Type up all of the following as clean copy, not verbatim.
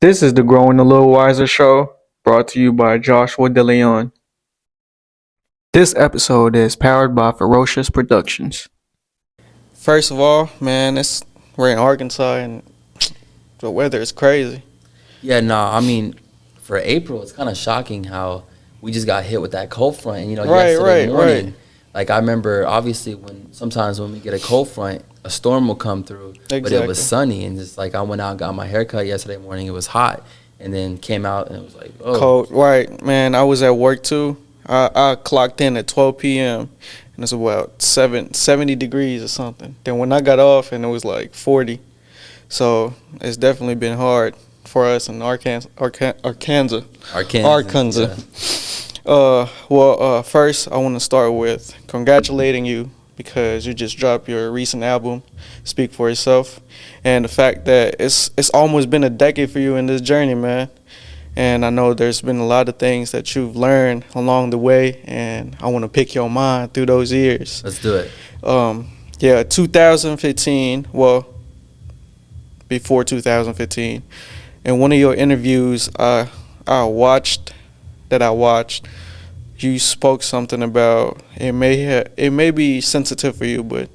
This is the Growing a Little Wiser show, brought to you by Joshua DeLeon. This episode is powered by Ferocious Productions. First of all, man, we're in Arkansas and the weather is crazy. Yeah, no, I mean, for April, it's kind of shocking how we just got hit with that cold front. And, yesterday morning, like I remember, obviously, sometimes when we get a cold front, a storm will come through, but it was sunny. And just like I went out and got my hair cut yesterday morning, it was hot. And then came out and it was like, oh. Cold, right, man. I was at work too. I clocked in at 12 p.m. and it's about 70 degrees or something. Then when I got off and it was like 40. So it's definitely been hard for us in Arkansas. First I want to start with congratulating you because you just dropped your recent album, Speak for Yourself, and the fact that it's almost been a decade for you in this journey, man. And I know there's been a lot of things that you've learned along the way, and I want to pick your mind through those years. Let's do it. 2015, well, before 2015, in one of your interviews I watched, you spoke something about it may be sensitive for you, but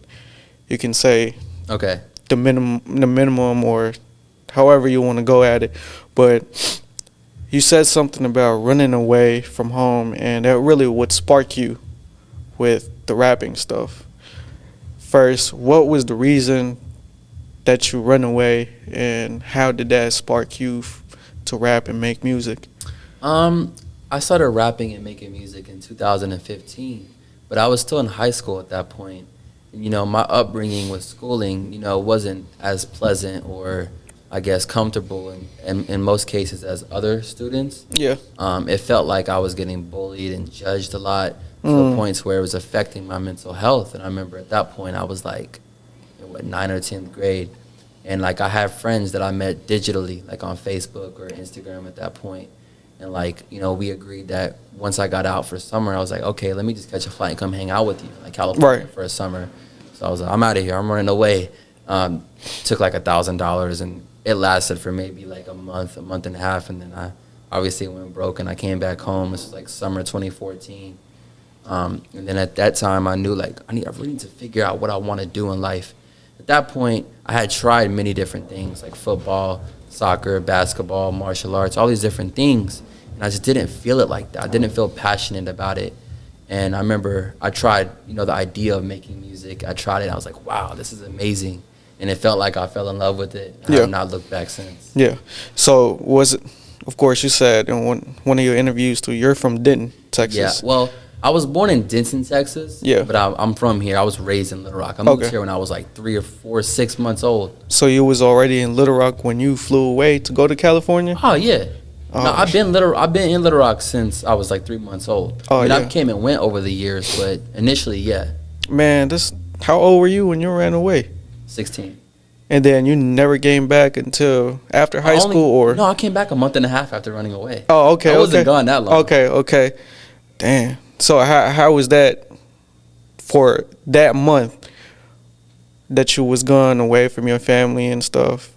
you can say okay the minimum or however you want to go at it. But you said something about running away from home, and that really would spark you with the rapping stuff. First, what was the reason that you run away, and how did that spark you to rap and make music? I started rapping and making music in 2015, but I was still in high school at that point. And, my upbringing with schooling, wasn't as pleasant or, I guess, comfortable in most cases as other students. Yeah. It felt like I was getting bullied and judged a lot to the points where it was affecting my mental health. And I remember at that point I was like, in 9th or 10th grade. And, like, I had friends that I met digitally, like on Facebook or Instagram at that point. And, like, we agreed that once I got out for summer, I was like, okay, let me just catch a flight and come hang out with you, like California, for a summer. So I was like, I'm out of here. I'm running away. Took like $1,000, and it lasted for maybe like a month and a half. And then I obviously went broke, and I came back home. This was like summer 2014. And then at that time, I knew, like, I really need to figure out what I want to do in life. At that point, I had tried many different things, like football, soccer, basketball, martial arts, all these different things. And I just didn't feel it like that. I didn't feel passionate about it. And I remember I tried, the idea of making music. I tried it. I was like, wow, this is amazing. And it felt like I fell in love with it. I have not looked back since. Yeah. So was it, of course, you said in one of your interviews too, you're from Denton, Texas. Yeah, well, I was born in Denton, Texas. Yeah. But I'm from here. I was raised in Little Rock. I moved here when I was like 3 or 4, 6 months old. So you was already in Little Rock when you flew away to go to California? Oh, yeah. No, I've been in Little Rock since I was like 3 months old. I came and went over the years, but initially, yeah. Man, how old were you when you ran away? 16. And then you never came back until after high school, or? No, I came back a month and a half after running away. Oh, okay. I wasn't gone that long. Okay. Damn. So how was that for that month that you was gone away from your family and stuff?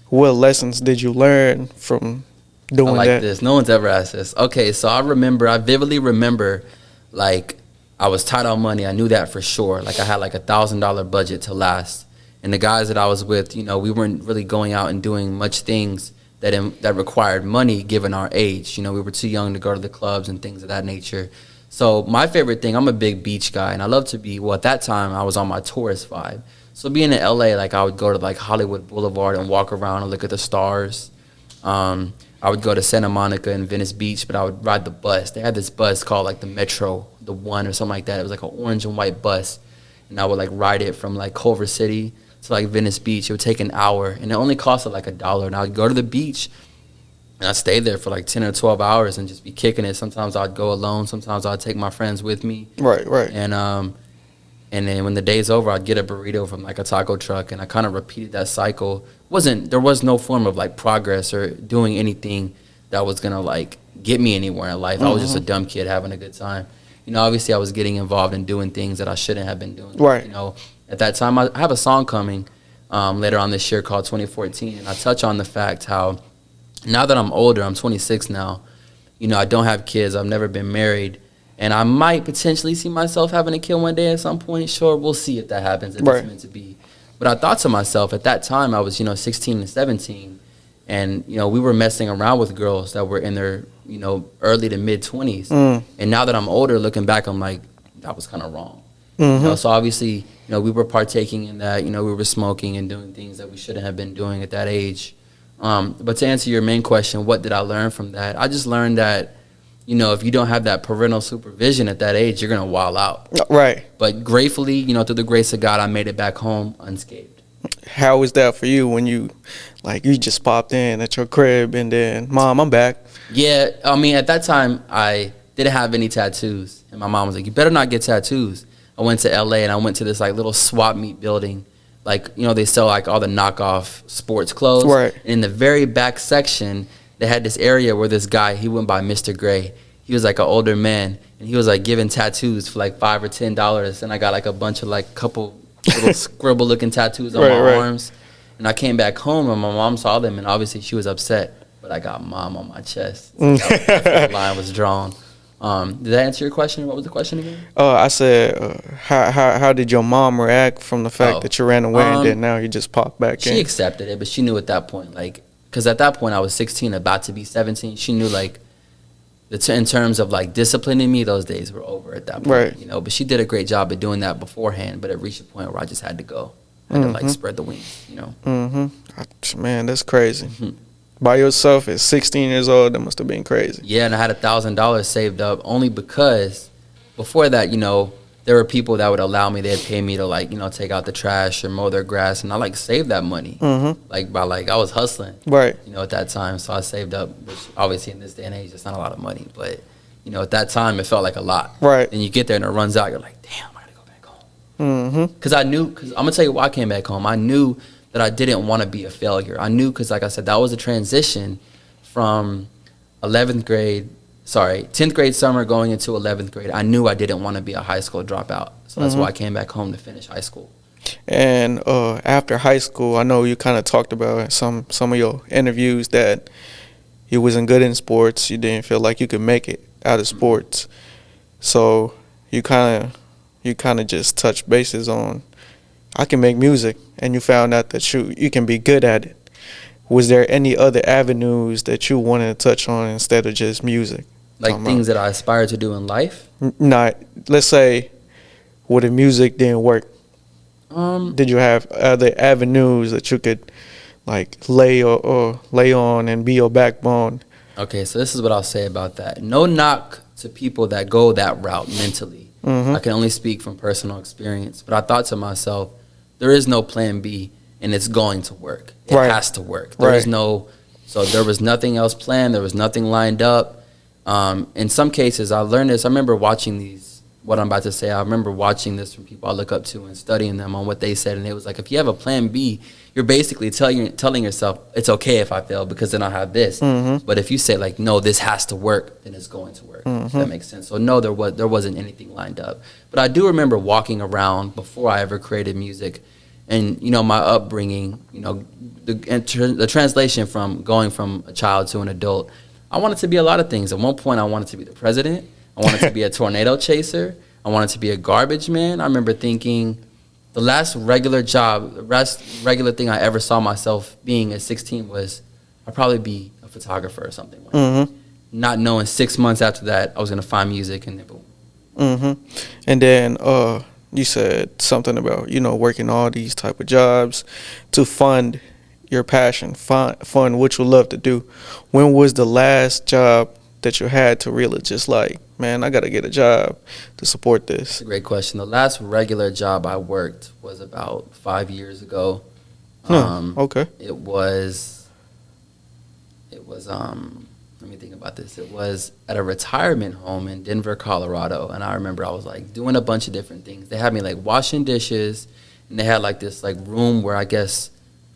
What lessons did you learn from doing that? This. No one's ever asked this. Okay, so I vividly remember, like, I was tight on money. I knew that for sure. Like, I had like $1,000 budget to last. And the guys that I was with, we weren't really going out and doing much things that required money given our age. We were too young to go to the clubs and things of that nature. So my favorite thing, I'm a big beach guy, and I love to be, well, at that time, I was on my tourist vibe. So being in L.A., like, I would go to, like, Hollywood Boulevard and walk around and look at the stars. I would go to Santa Monica and Venice Beach, but I would ride the bus. They had this bus called, like, the Metro, the One or something like that. It was, like, an orange and white bus. And I would, like, ride it from, like, Culver City to, like, Venice Beach. It would take an hour, and it only costed, like, $1. And I would go to the beach, and I'd stay there for like 10 or 12 hours and just be kicking it. Sometimes I'd go alone. Sometimes I'd take my friends with me. Right. And then when the day's over, I'd get a burrito from like a taco truck, and I kind of repeated that cycle. There was no form of like progress or doing anything that was gonna like get me anywhere in life. I was just a dumb kid having a good time. Obviously I was getting involved in doing things that I shouldn't have been doing. Right. At that time, I have a song coming later on this year called 2014, and I touch on the fact how Now that I'm older, I'm 26 now. You know, I don't have kids. I've never been married. And I might potentially see myself having a kid one day at some point. Sure, we'll see if that happens, if Right. it's meant to be. But I thought to myself, at that time, I was, 16 and 17. And, we were messing around with girls that were in their, early to mid-20s. And now that I'm older, looking back, I'm like, that was kind of wrong. So obviously, we were partaking in that. We were smoking and doing things that we shouldn't have been doing at that age. But to answer your main question, what did I learn from that? I just learned that, if you don't have that parental supervision at that age, you're going to wild out. Right. But gratefully, through the grace of God, I made it back home unscathed. How was that for you when you just popped in at your crib and then, Mom, I'm back? Yeah, I mean, at that time, I didn't have any tattoos. And my mom was like, you better not get tattoos. I went to L.A. and I went to this, little swap meet building. They sell, all the knockoff sports clothes. Right. And in the very back section, they had this area where this guy, he went by Mr. Gray. He was, an older man. And he was, giving tattoos for, $5 or $10. And I got, a bunch of, couple little scribble-looking tattoos on my arms. And I came back home, and my mom saw them. And obviously, she was upset. But I got Mom on my chest. So the line was drawn. Did that answer your question? What was the question again? I said, how did your mom react from the fact that you ran away and then now you just popped back in? She accepted it, but she knew at that point, because at that point I was 16, about to be 17. She knew, in terms of, disciplining me, those days were over at that point. Right. But she did a great job of doing that beforehand, but it reached a point where I just had to go. I had to, spread the wings, Man, that's crazy. By yourself at 16 years old, that must have been crazy. Yeah, and I had $1,000 saved up only because before that, there were people that would allow me. They'd pay me to take out the trash or mow their grass, and I saved that money. I was hustling, Right. at that time. So I saved up, which obviously in this day and age, it's not a lot of money, but at that time it felt like a lot. Right. And you get there and it runs out. You're like, damn, I gotta go back home. Because I'm gonna tell you why I came back home. I knew that I didn't want to be a failure. I knew, because like I said, that was a transition from 10th grade summer going into 11th grade. I knew I didn't want to be a high school dropout. So that's why I came back home to finish high school. And after high school, I know you kind of talked about some of your interviews that you wasn't good in sports. You didn't feel like you could make it out of sports. So you kind of just touched bases on, I can make music, and you found out that you can be good at it. Was there any other avenues that you wanted to touch on instead of just music? Things that I aspire to do in life? Not, let's say, the music didn't work. Did you have other avenues that you could lay on and be your backbone? Okay, so this is what I'll say about that. No knock to people that go that route mentally. I can only speak from personal experience. But I thought to myself, there is no plan B, and it's going to work. It has to work. There was nothing else planned. There was nothing lined up. In some cases, I learned this. I remember watching what I'm about to say. I remember watching this from people I look up to and studying them on what they said. And it was like, if you have a plan B, you're basically telling yourself, it's okay if I fail because then I'll have this. But if you say, no, this has to work, then it's going to work. If that makes sense. So, no, there wasn't anything lined up. But I do remember walking around before I ever created music. And, my upbringing, the translation from going from a child to an adult, I wanted to be a lot of things. At one point, I wanted to be the president. I wanted to be a tornado chaser. I wanted to be a garbage man. I remember thinking the last regular thing I ever saw myself being at 16 was I'd probably be a photographer or something like that. Not knowing 6 months after that I was going to find music, and then boom. And then you said something about, working all these type of jobs to fund your passion, fund what you love to do. When was the last job that you had to really just man, I got to get a job to support this? That's a great question. The last regular job I worked was about 5 years ago. Okay. It was let me think about this. It was at a retirement home in Denver, Colorado, and I remember I was doing a bunch of different things. They had me washing dishes, and they had this room where I guess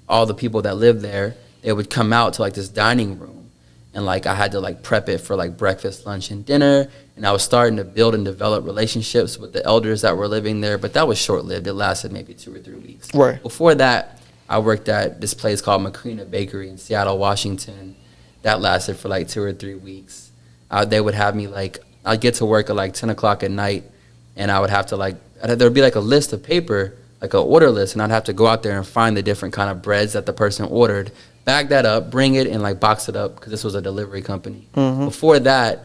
all the people that lived there, they would come out to this dining room, and I had to prep it for breakfast, lunch, and dinner. And I was starting to build and develop relationships with the elders that were living there, but that was short-lived. It lasted maybe 2 or 3 weeks. Right. Before that, I worked at this place called Macrina Bakery in Seattle, Washington. That lasted for like 2 or 3 weeks. They would have me like, I'd get to work at like 10 o'clock at night, and I would have to like, there'd be like a list of paper, like an order list, and I'd have to go out there and find the different kind of breads that the person ordered, bag that up, bring it, and like box it up, because this was a delivery company. Before that,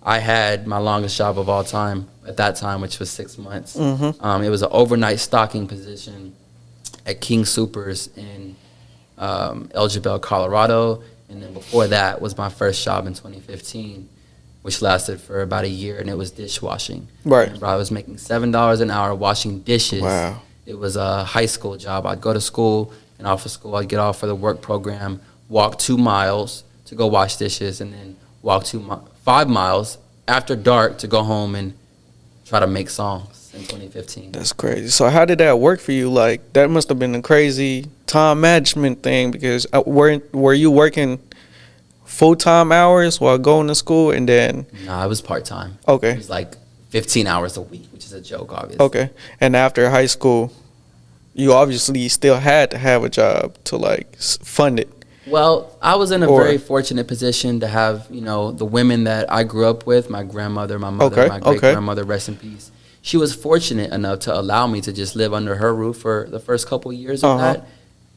I had my longest job of all time at that time, which was 6 months. It was an overnight stocking position at King Soopers in Elgin, Colorado. And then before that was my first job in 2015, which lasted for about a year, and it was dishwashing. Right. I was making $7 an hour washing dishes. Wow. It was a high school job. I'd go to school, and off of school, I'd get off for the work program, walk 2 miles to go wash dishes, and then walk 5 miles after dark to go home and try to make songs in 2015. That's crazy. So how did that work for you? Like, that must have been a crazy time management thing, because were you working full-time hours while going to school, and then? Nah, it was part-time. Okay. It was like 15 hours a week, which is a joke, obviously. Okay. And after high school, you obviously still had to have a job to like fund it. Well, I was in a very fortunate position to have, you know, the women that I grew up with, my grandmother, my mother, my great-grandmother, rest in peace. She was fortunate enough to allow me to just live under her roof for the first couple of years of that,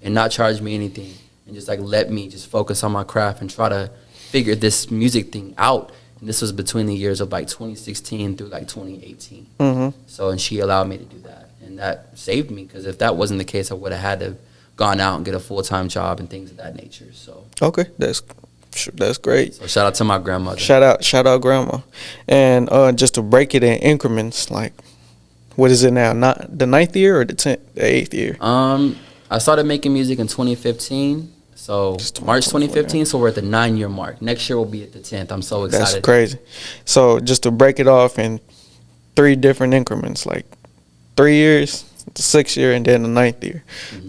and not charge me anything, and just like let me just focus on my craft and try to figure this music thing out. And this was between the years of like 2016 through like 2018. So, and she allowed me to do that, and that saved me, because if that wasn't the case, I would have had to gone out and get a full-time job and things of that nature. So okay, that's great. So shout out to my grandmother. Shout out grandma. And just to break it in increments, like, what is it now? Not the 9th year or the 8th year? I started making music in 2015. So March 2015. So we're at the 9-year mark. Next year we'll be at the 10th. I'm so excited. That's crazy. So just to break it off in 3 different increments, like 3 years, the 6th year, and then the 9th year.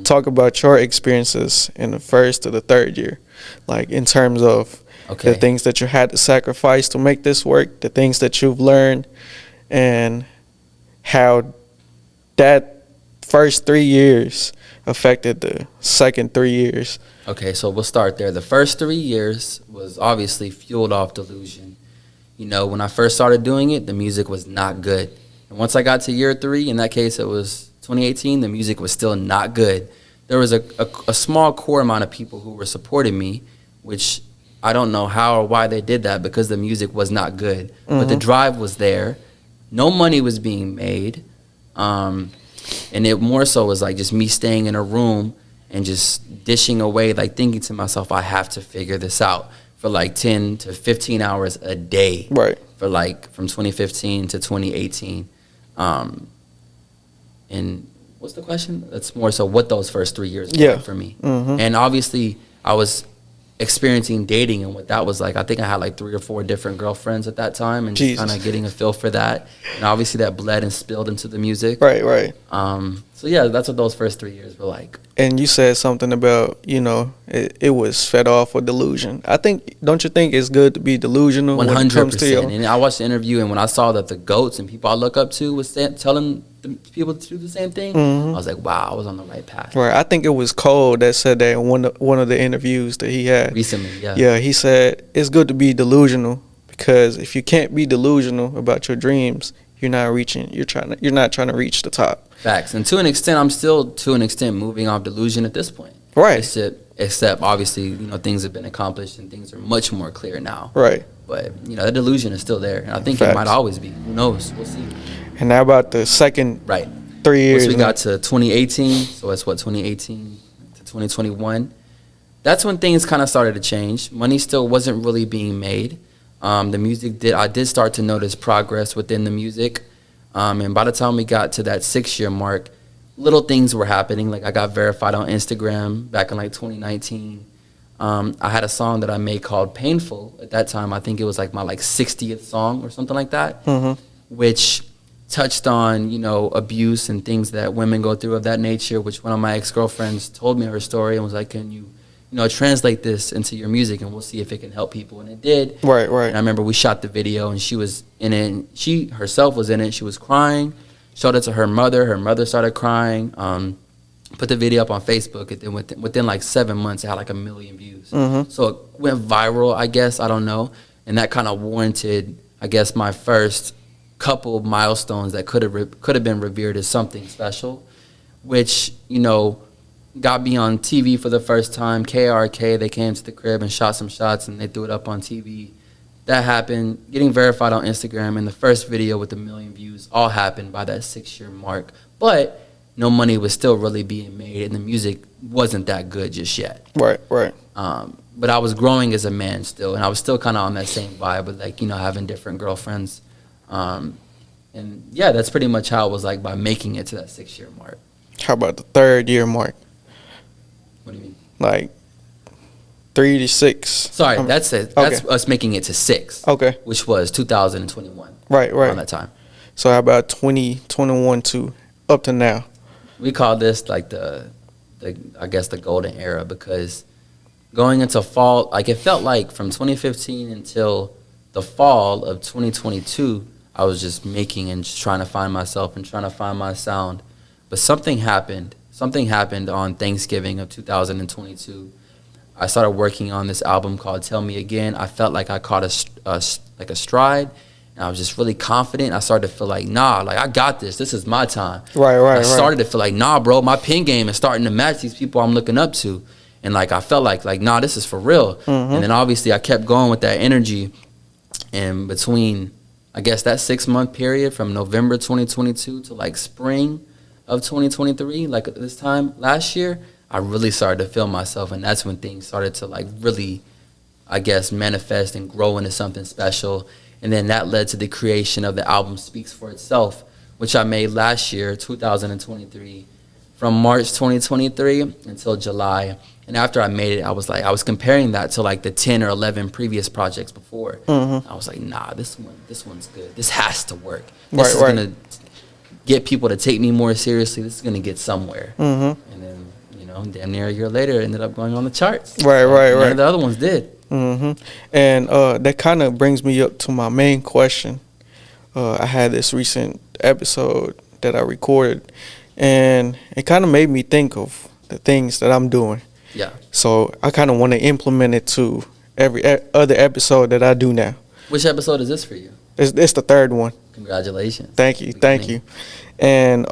Talk about your experiences in the 1st to the 3rd year, like in terms of the things that you had to sacrifice to make this work, the things that you've learned, and how that first 3 years affected the second 3 years. Okay, so we'll start there. The first 3 years was obviously fueled off delusion. You know, when I first started doing it, the music was not good. And once I got to year 3, in that case it was 2018, the music was still not good. There was a small core amount of people who were supporting me, which I don't know how or why they did that, because the music was not good. But the drive was there. No money was being made. And it more so was like just me staying in a room and just dishing away, like thinking to myself, I have to figure this out, for like 10 to 15 hours a day. Right. For like from 2015 to 2018. And what's the question? That's more so what those first 3 years were like for me. And obviously I was experiencing dating and what that was like. I think I had like 3 or 4 different girlfriends at that time, and just kind of getting a feel for that. And obviously that bled and spilled into the music. Right. So yeah, that's what those first 3 years were like. And you said something about, you know, it was fed off with delusion. Don't you think it's good to be delusional 100%. when it comes to your... And I watched the interview, and when I saw that the GOATs and people I look up to was telling people to do the same thing, I was like, wow, I was on the right path. Right. I think it was Cole that said that in one of the interviews that he had recently. Yeah, he said it's good to be delusional, because if you can't be delusional about your dreams, you're not trying to reach the top. Facts. And to an extent, I'm still to an extent moving off delusion at this point. Right. Except obviously, you know, things have been accomplished and things are much more clear now. Right. But, you know, the delusion is still there. And I think it might always be. Who knows? We'll see. And now about the second 3 years. Once we got to 2018, so that's 2018 to 2021. That's when things kind of started to change. Money still wasn't really being made. The music I did start to notice progress within the music. And by the time we got to that 6-year mark, little things were happening. Like I got verified on Instagram back in like 2019. I had a song that I made called Painful. At that time, I think it was like my 60th song or something like that, which touched on, you know, abuse and things that women go through of that nature, which one of my ex-girlfriends told me her story and was like, can you translate this into your music and we'll see if it can help people. And it did. Right. And I remember we shot the video and she was in it. And she herself was in it. She was crying. Showed it to her mother. Her mother started crying. put the video up on Facebook, and then within like 7 months, it had like 1 million views. Mm-hmm. So it went viral, I guess. I don't know, and that kind of warranted, I guess, my first couple milestones that could have been revered as something special, which, you know, got me on TV for the first time. KRK, they came to the crib and shot some shots, and they threw it up on TV. That happened. Getting verified on Instagram, and the first video with 1 million views all happened by that 6-year mark. But no money was still really being made, and the music wasn't that good just yet. Right. But I was growing as a man still, and I was still kind of on that same vibe with, like, you know, having different girlfriends. And yeah, that's pretty much how it was, like, by making it to that 6-year mark. How about the 3rd year mark? What do you mean? Like 3 to 6. Sorry, that's it. That's us making it to 6. Okay. Which was 2021. Right. Around that time. So how about 2021 to up to now? We call this like the I guess the golden era, because going into fall, like, it felt like from 2015 until the fall of 2022, I was just making and just trying to find myself and trying to find my sound. But something happened. Something happened on Thanksgiving of 2022. I started working on this album called Tell Me Again. I felt like I caught a stride, and I was just really confident. I started to feel like, nah, like, I got this. This is my time. Right. I started to feel like, nah, bro, my pen game is starting to match these people I'm looking up to. And, like, I felt like, nah, this is for real. Mm-hmm. And then obviously I kept going with that energy. And between, I guess, that 6-month period from November 2022 to like spring of 2023, like this time last year, I really started to feel myself. And that's when things started to, like, really, I guess, manifest and grow into something special. And then that led to the creation of the album Speaks for Itself, which I made last year, 2023, from March 2023 until July. And after I made it, I was comparing that to like the 10 or 11 previous projects before. Mm-hmm. I was like, nah, this one's good. This has to work. This is gonna get people to take me more seriously. This is gonna get somewhere. Mm-hmm. And then, you know, damn near a year later, it ended up going on the charts. Right. None of the other ones did. Mm-hmm. And that kind of brings me up to my main question. I had this recent episode that I recorded, and it kind of made me think of the things that I'm doing. Yeah. So I kind of want to implement it to every other episode that I do now. Which episode is this for you? It's the 3rd one. Congratulations. Thank you. And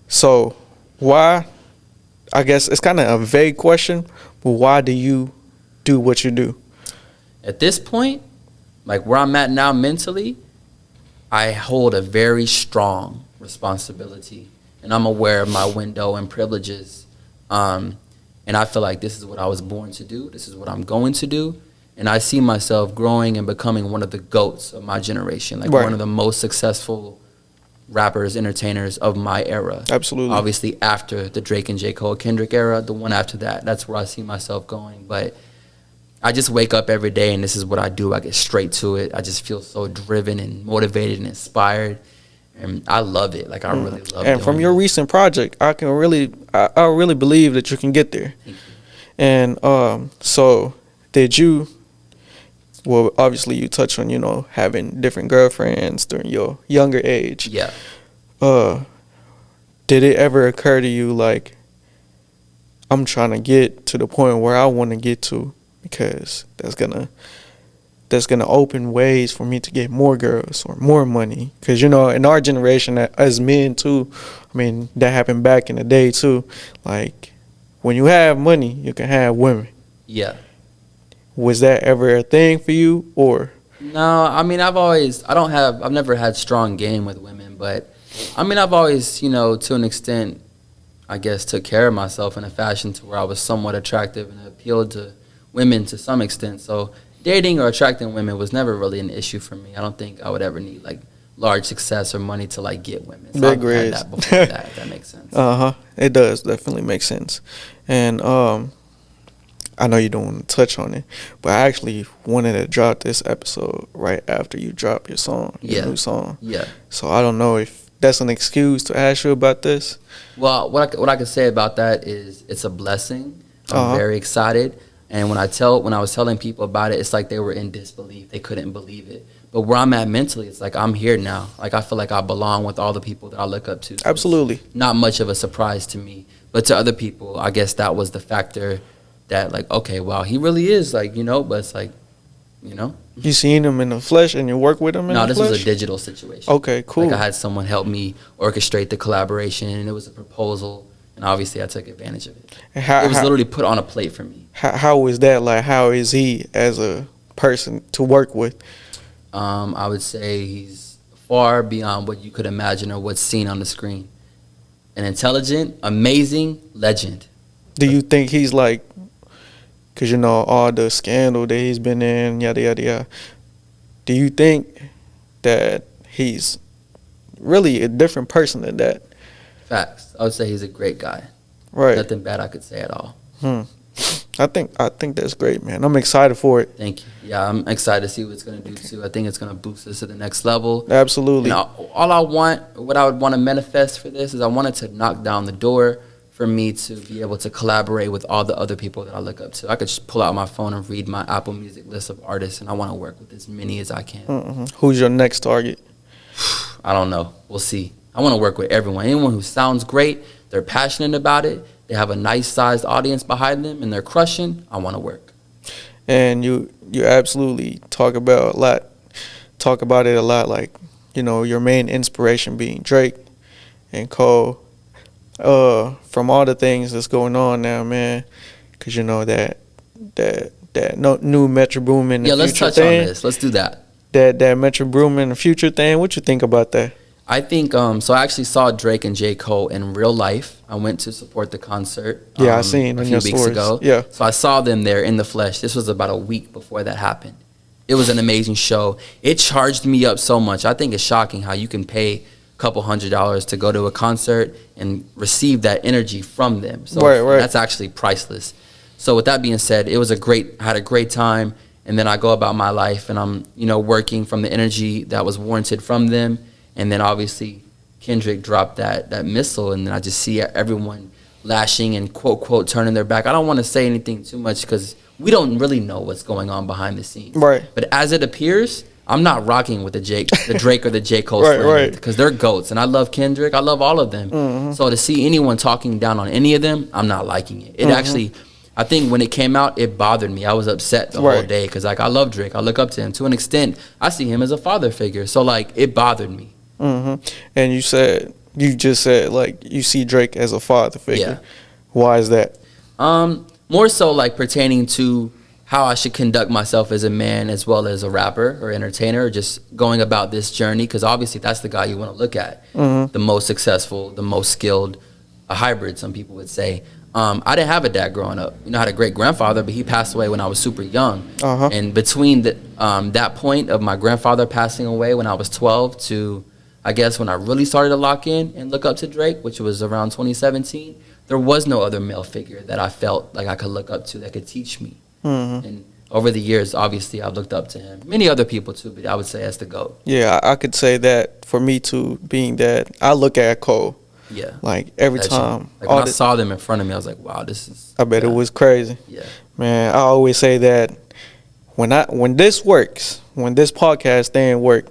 so why? I guess it's kind of a vague question, but why do you do what you do? At this point, like where I'm at now mentally, I hold a very strong responsibility, and I'm aware of my window and privileges. And I feel like this is what I was born to do. This is what I'm going to do. And I see myself growing and becoming one of the GOATs of my generation, like one of the most successful rappers, entertainers of my era. Absolutely. Obviously, after the Drake and J. Cole Kendrick era, the one after that, that's where I see myself going. But I just wake up every day, and this is what I do. I get straight to it. I just feel so driven and motivated and inspired, and I love it. Like, I really love it. And from your recent project, I really believe that you can get there. Thank you. And so did you? Well, obviously you touch on, you know, having different girlfriends during your younger age. Yeah. Did it ever occur to you, like, I'm trying to get to the point where I want to get to, because that's gonna open ways for me to get more girls or more money? Because, you know, in our generation, as men too, I mean, that happened back in the day too. Like, when you have money, you can have women. Yeah. Was that ever a thing for you, or? No, I mean, I've never had strong game with women, but I mean, I've always, you know, to an extent, I guess, took care of myself in a fashion to where I was somewhat attractive and appealed to women to some extent. So dating or attracting women was never really an issue for me. I don't think I would ever need like large success or money to like get women. So Big I've raise. had that before that, if that makes sense. It does definitely make sense. And I know you don't want to touch on it, but I actually wanted to drop this episode right after you drop your song, your new song. Yeah. So I don't know if that's an excuse to ask you about this. Well, what I can say about that is it's a blessing. I'm very excited. And when I was telling people about it, it's like they were in disbelief. They couldn't believe it. But where I'm at mentally, it's like I'm here now. Like I feel like I belong with all the people that I look up to. So Absolutely. not much of a surprise to me. But to other people, I guess that was the factor that like, okay, wow, he really is like, but it's like, You seen him in the flesh and you work with him in No, the this flesh? was a digital situation. Okay, cool. Like I had someone help me orchestrate the collaboration, and it was a proposal, and obviously I took advantage of it. And how, It was literally put on a plate for me. how is that? Like, how is he as a person to work with? I would say he's far beyond what you could imagine or what's seen on the screen. An intelligent, amazing legend. Do you think he's like, because all the scandal that he's been in, yada, yada, yada. Do you think that he's really a different person than that? Facts. I would say he's a great guy. Right. Nothing bad I could say at all. I think that's great, man. I'm excited for it. Thank you. Yeah, I'm excited to see what it's going to do, too. I think it's going to boost us to the next level. Absolutely. And what I would want to manifest for this is I wanted to knock down the door for me to be able to collaborate with all the other people that I look up to. I could just pull out my phone and read my Apple Music list of artists, and I want to work with as many as I can. Who's your next target? I don't know. We'll see. I want to work with everyone. Anyone who sounds great, they're passionate about it, they have a nice-sized audience behind them, and they're crushing, I want to work. And you absolutely talk about it a lot, like, your main inspiration being Drake and Cole. From all the things that's going on now, man, because that new Metro Boomin the Yeah, let's Future touch thing, on this. Let's do that. That Metro Boomin the Future thing. What you think about that? I think so. I actually saw Drake and J. Cole in real life. I went to support the concert. Yeah, I seen a on few your weeks stories. ago. Yeah. So I saw them there in the flesh. This was about a week before that happened. It was an amazing show. It charged me up so much. I think it's shocking how you can pay a couple $100s to go to a concert and receive that energy from them. So right. that's actually priceless. So with that being said, I had a great time. And then I go about my life, and I'm working from the energy that was warranted from them. And then obviously Kendrick dropped that missile, and then I just see everyone lashing and quote turning their back. I don't want to say anything too much because we don't really know what's going on behind the scenes. Right. But as it appears, I'm not rocking with the Drake or the J. Cole right. because they're goats, and I love Kendrick. I love all of them. So to see anyone talking down on any of them, I'm not liking it. It actually, I think when it came out, it bothered me. I was upset the whole day because I love Drake. I look up to him to an extent. I see him as a father figure. So it bothered me. And you just said like you see Drake as a father figure. Yeah. Why is that? More so pertaining to how I should conduct myself as a man as well as a rapper or entertainer, or just going about this journey, because obviously that's the guy you want to look at. The most successful, the most skilled, a hybrid, some people would say. I didn't have a dad growing up. I had a great grandfather, but he passed away when I was super young. And between that point of my grandfather passing away when I was 12 to, I guess, when I really started to lock in and look up to Drake, which was around 2017, there was no other male figure that I felt like I could look up to that could teach me. And over the years, obviously, I've looked up to him. Many other people, too, but I would say as the GOAT. Yeah, I could say that for me, too, being that I look at Cole. Yeah. Like, every time. When I saw them in front of me, I was like, wow, this is... I bet it was crazy. Yeah. Man, I always say that when this works, when this podcast thing work,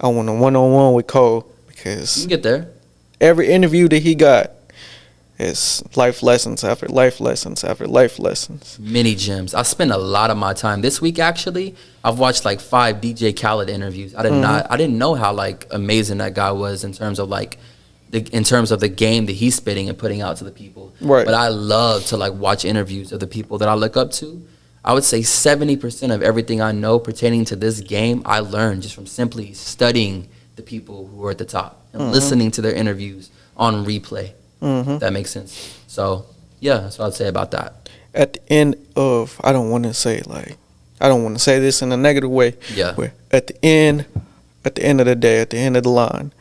I want a one-on-one with Cole, You because can get there. every interview that he got is life lessons after life lessons after life lessons. Many gems. I spent a lot of my time this week. Actually, I've watched 5 DJ Khaled interviews. I didn't know how amazing that guy was in terms of the game that he's spitting and putting out to the people. Right. But I love to watch interviews of the people that I look up to. I would say 70% of everything I know pertaining to this game I learned just from simply studying the people who are at the top and listening to their interviews on replay. If that makes sense. So yeah, that's what I'd say about that. At the end of, I don't want to say this in a negative way. Yeah. But at the end of the day, at the end of the line,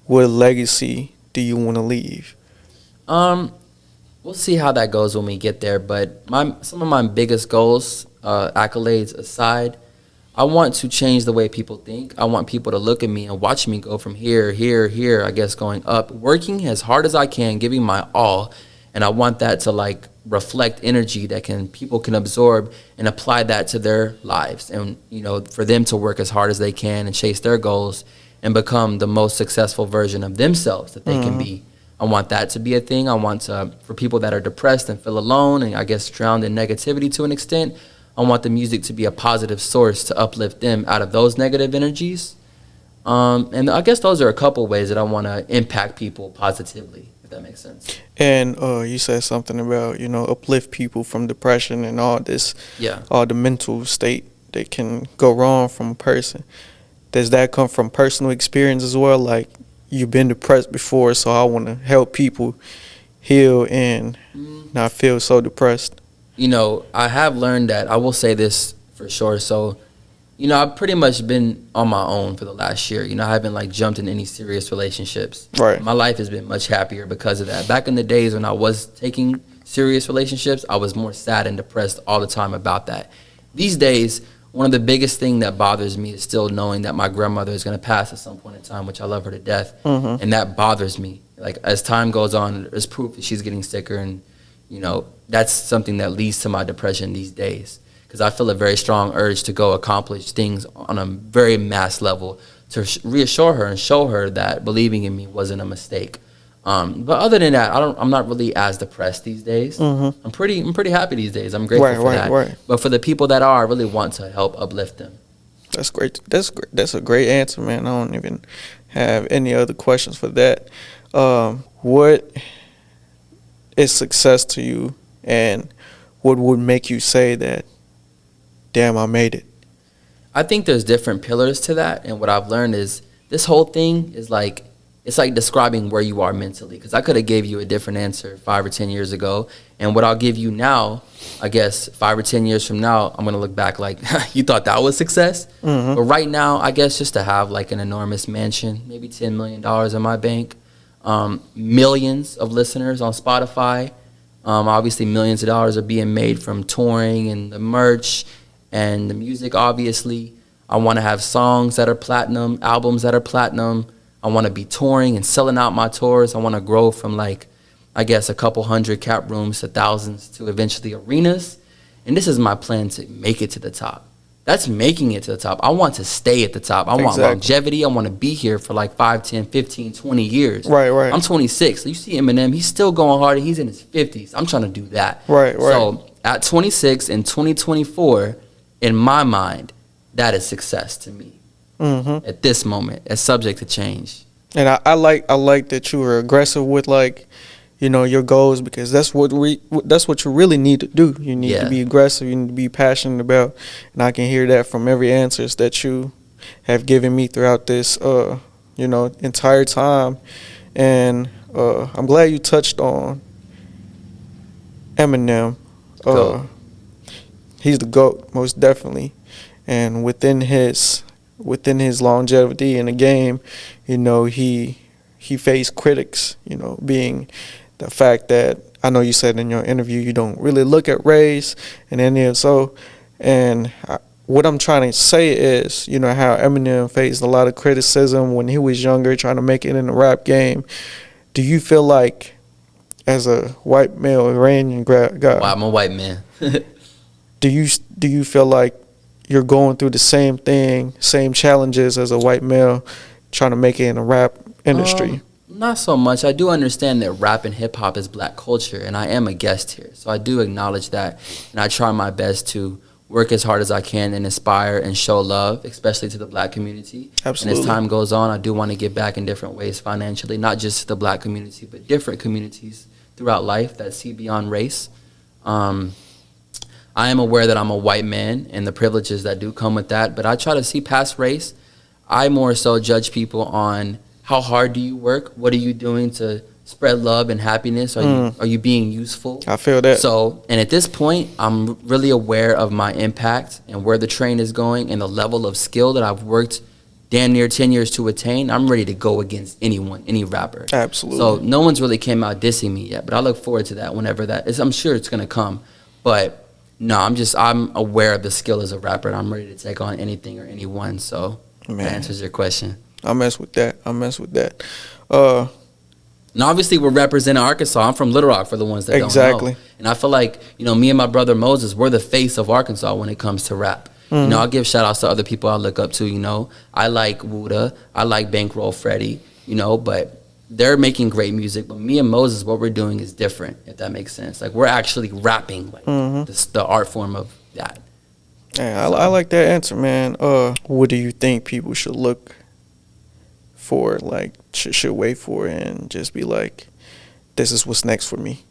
what legacy do you want to leave? We'll see how that goes when we get there. But some of my biggest goals, accolades aside, I want to change the way people think. I want people to look at me and watch me go from here, I guess, going up, working as hard as I can, giving my all. And I want that to reflect energy that people can absorb and apply that to their lives, and for them to work as hard as they can and chase their goals and become the most successful version of themselves that they can be. I want that to be a thing. I want for people that are depressed and feel alone and I guess drowned in negativity to an extent, I want the music to be a positive source to uplift them out of those negative energies. And I guess those are a couple ways that I want to impact people positively, if that makes sense. And you said something about, uplift people from depression and all this, all the mental state that can go wrong from a person. Does that come from personal experience as well? Like, you've been depressed before, so I want to help people heal and not feel so depressed. I have learned that. I will say this for sure. So, I've pretty much been on my own for the last year. I haven't jumped in any serious relationships. Right. My life has been much happier because of that. Back in the days when I was taking serious relationships, I was more sad and depressed all the time about that. These days, one of the biggest thing that bothers me is still knowing that my grandmother is going to pass at some point in time, which I love her to death. And that bothers me. Like, as time goes on, there's proof that she's getting sicker, and, that's something that leads to my depression these days. Because I feel a very strong urge to go accomplish things on a very mass level to reassure her and show her that believing in me wasn't a mistake. But other than that, I'm not really as depressed these days. I'm pretty happy these days. I'm grateful for that. Right. But for the people that are, I really want to help uplift them. That's great. That's a great answer, man. I don't even have any other questions for that. What is success to you, and what would make you say that, damn, I made it? I think there's different pillars to that, and what I've learned is this whole thing is it's like describing where you are mentally, because I could have gave you a different answer 5 or 10 years ago, and what I'll give you now, I guess 5 or 10 years from now, I'm going to look back like, you thought that was success? But right now, I guess just to have an enormous mansion, maybe $10 million in my bank, millions of listeners on Spotify, obviously millions of dollars are being made from touring and the merch and the music, obviously. I want to have songs that are platinum, albums that are platinum. I want to be touring and selling out my tours. I want to grow from I guess a couple hundred cap rooms to thousands to eventually arenas. And this is my plan to make it to the top. That's making it to the top. I want to stay at the top. I want longevity. I want to be here for 5, 10, 15, 20 years. Right. I'm 26. You see Eminem, he's still going hard. He's in his 50s. I'm trying to do that. Right. So at 26 in 2024, in my mind, that is success to me. At this moment, it's subject to change. And I like that you were aggressive with your goals, because that's what you really need to do. You need to be aggressive. You need to be passionate about, and I can hear that from every answers that you have given me throughout this entire time. And I'm glad you touched on Eminem. He's the GOAT, most definitely. And within his longevity in the game, he faced critics, being the fact that, I know you said in your interview you don't really look at race and any of so. And what I'm trying to say is, how Eminem faced a lot of criticism when he was younger, trying to make it in the rap game. Do you feel like, as a white male Iranian guy, Well, I'm a white man. do you feel like you're going through the same thing, same challenges as a white male trying to make it in the rap industry? Not so much. I do understand that rap and hip hop is black culture, and I am a guest here. So I do acknowledge that, and I try my best to work as hard as I can and inspire and show love, especially to the black community. Absolutely. And as time goes on, I do want to give back in different ways financially, not just to the black community, but different communities throughout life that see beyond race. I am aware that I'm a white man and the privileges that do come with that, but I try to see past race. I more so judge people on how hard do you work? What are you doing to spread love and happiness? Are you being useful? I feel that. So, and at this point, I'm really aware of my impact and where the train is going and the level of skill that I've worked damn near 10 years to attain. I'm ready to go against anyone, any rapper. Absolutely. So no one's really came out dissing me yet, but I look forward to that whenever that is. I'm sure it's going to come. But no, I'm aware of the skill as a rapper, and I'm ready to take on anything or anyone. So that answers your question. I mess with that. And obviously, we're representing Arkansas. I'm from Little Rock for the ones that Exactly. don't know. And I feel like, me and my brother Moses, we're the face of Arkansas when it comes to rap. I'll give shout outs to other people I look up to, I like Wuda, I like Bankroll Freddie, but they're making great music. But me and Moses, what we're doing is different, if that makes sense. Like, we're actually rapping, like, the art form of that. Yeah, I like that answer, man. What do you think people should look for, like, should wait for and just be like, this is what's next for me?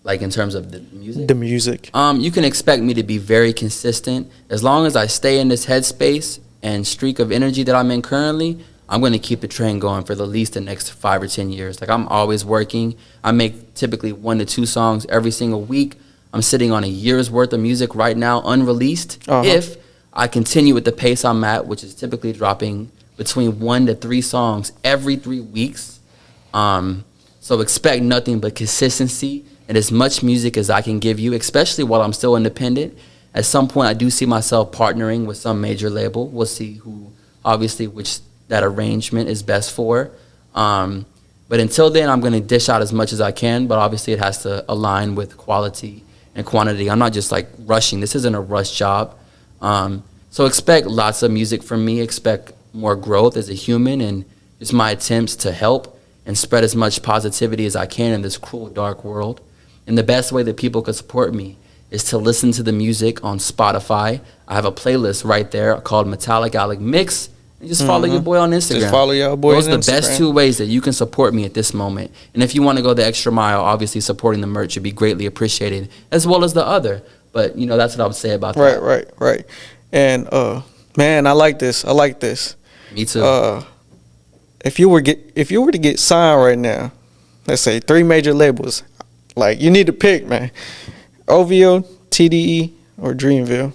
Like, in terms of the music? The music. You can expect me to be very consistent. As long as I stay in this headspace and streak of energy that I'm in currently, I'm going to keep the train going for at least the next 5 or 10 years. Like, I'm always working. I make typically 1 to 2 songs every single week. I'm sitting on a year's worth of music right now, unreleased. If I continue with the pace I'm at, which is typically dropping between 1 to 3 songs every 3 weeks. So expect nothing but consistency and as much music as I can give you, especially while I'm still independent. At some point, I do see myself partnering with some major label. We'll see which that arrangement is best for. But until then, I'm going to dish out as much as I can, but obviously it has to align with quality and quantity. I'm not just like rushing. This isn't a rush job. So expect lots of music from me. Expect more growth as a human and just my attempts to help and spread as much positivity as I can in this cruel, dark world. And the best way that people could support me is to listen to the music on Spotify. I have a playlist right there called Metalecalec Mix. And just follow your boy on Instagram. Just follow your boy on Instagram. Those are the best 2 ways that you can support me at this moment. And if you want to go the extra mile, obviously supporting the merch would be greatly appreciated, as well as the other. But, that's what I would say about that. Right. And, man, I like this. Me too. If you were to get signed right now, let's say 3 major labels, like, you need to pick, man. OVO, TDE, or Dreamville.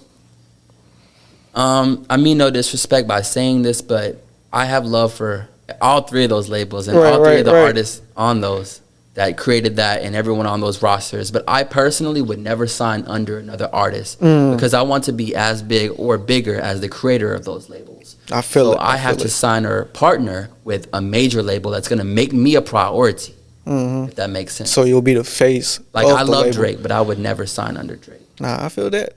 I mean no disrespect by saying this, but I have love for all 3 of those labels and Right, all 3 of the right. artists on those that created that and everyone on those rosters. But I personally would never sign under another artist because I want to be as big or bigger as the creator of those labels. I feel it. I have to sign or partner with a major label that's going to make me a priority, if that makes sense. So you'll be the face. Like, of I the love label. Drake, but I would never sign under Drake. Nah, I feel that.